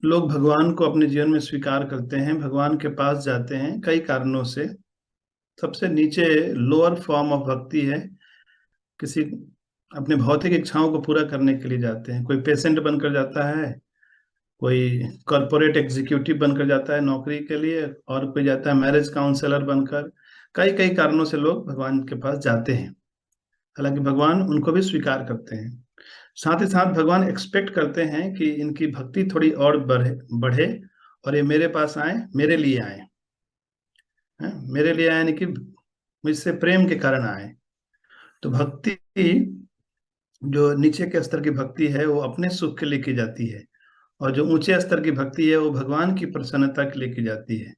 लोग भगवान को अपने जीवन में स्वीकार करते हैं, भगवान के पास जाते हैं कई कारणों से। सबसे नीचे लोअर फॉर्म ऑफ भक्ति है, किसी अपने भौतिक इच्छाओं को पूरा करने के लिए जाते हैं। कोई पेशेंट बनकर जाता है, कोई कॉरपोरेट एग्जीक्यूटिव बनकर जाता है नौकरी के लिए, और कोई जाता है मैरिज काउंसलर बनकर। कई कई कारणों से लोग भगवान के पास जाते हैं। हालांकि भगवान उनको भी स्वीकार करते हैं। साथ ही साथ भगवान एक्सपेक्ट करते हैं कि इनकी भक्ति थोड़ी और बढ़े बढ़े, और ये मेरे पास आए, मेरे लिए आए। हैं? मेरे लिए आए यानी कि मुझसे प्रेम के कारण आए। तो भक्ति, जो नीचे के स्तर की भक्ति है वो अपने सुख के लिए की जाती है, और जो ऊंचे स्तर की भक्ति है वो भगवान की प्रसन्नता के लिए की जाती है।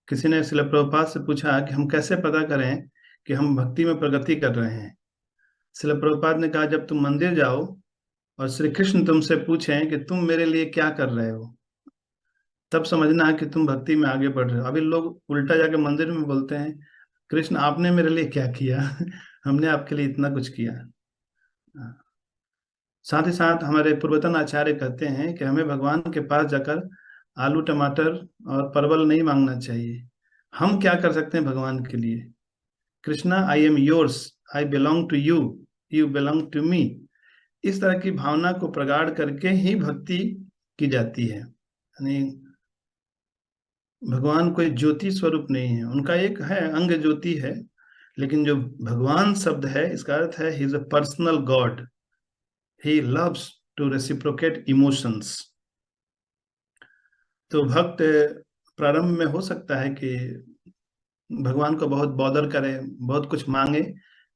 किसी ने श्रील प्रभुपाद से पूछा कि हम कैसे पता करें कि हम भक्ति में प्रगति कर रहे हैं। श्रील प्रभुपाद ने कहा, जब तुम मंदिर जाओ और श्री कृष्ण तुमसे पूछें कि तुम मेरे लिए क्या कर रहे हो, तब समझना है कि तुम भक्ति में आगे बढ़ रहे हो। अभी लोग उल्टा जाके मंदिर में बोलते हैं, कृष्ण आपने मेरे लिए क्या किया हमने आपके लिए इतना कुछ किया। साथ ही साथ हमारे पूर्वतन आचार्य कहते हैं कि हमें भगवान के पास जाकर आलू टमाटर और परवल नहीं मांगना चाहिए। हम क्या कर सकते हैं भगवान के लिए? Krishna, I am yours, I belong to you, you belong to me. इस तरह की भावना को प्रगाढ़ करके ही भक्ति की जाती है। यानी भगवान कोई ज्योति स्वरूप नहीं है, उनका एक है अंग ज्योति है, लेकिन जो भगवान शब्द है इसका अर्थ है he is a personal god, he loves to reciprocate emotions. तो भक्त प्रारंभ में हो सकता है कि भगवान को बहुत बॉदर करे, बहुत कुछ मांगे,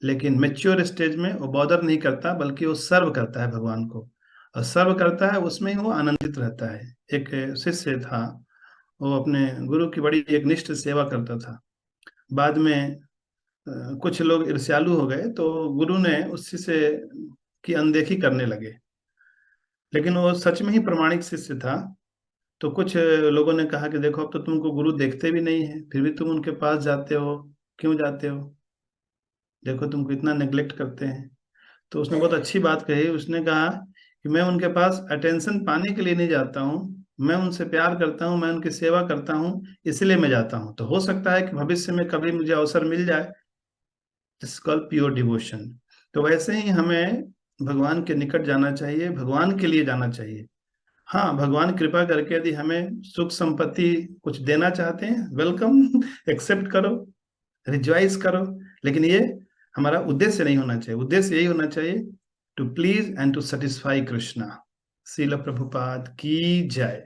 लेकिन मेच्योर स्टेज में वो बॉदर नहीं करता, बल्कि वो सर्व करता है भगवान को। और सर्व करता है उसमें ही वो आनंदित रहता है। एक शिष्य था, वो अपने गुरु की बड़ी एक निष्ठ सेवा करता था। बाद में कुछ लोग ईर्ष्यालु हो गए, तो गुरु ने उस शिष्य की अनदेखी करने लगे। लेकिन वो सच में ही प्रमाणिक शिष्य था। तो कुछ लोगों ने कहा कि देखो, अब तो तुमको गुरु देखते भी नहीं है, फिर भी तुम उनके पास जाते हो, क्यों जाते हो? देखो तुमको इतना नेग्लेक्ट करते हैं। तो उसने बहुत अच्छी बात कही। उसने कहा कि मैं उनके पास अटेंशन पाने के लिए नहीं जाता हूँ, मैं उनसे प्यार करता हूँ, मैं उनकी सेवा करता हूँ, इसलिए मैं जाता हूँ। तो हो सकता है कि भविष्य में कभी मुझे अवसर मिल जाए। This call pure devotion. तो वैसे ही हमें भगवान के निकट जाना चाहिए, भगवान के लिए जाना चाहिए। हाँ, भगवान कृपा करके यदि हमें सुख संपत्ति कुछ देना चाहते हैं, वेलकम एक्सेप्ट करो, रिजॉइस करो। लेकिन ये हमारा उद्देश्य नहीं होना चाहिए। उद्देश्य यही होना चाहिए, to please and to satisfy Krishna. Srila Prabhupada की जय।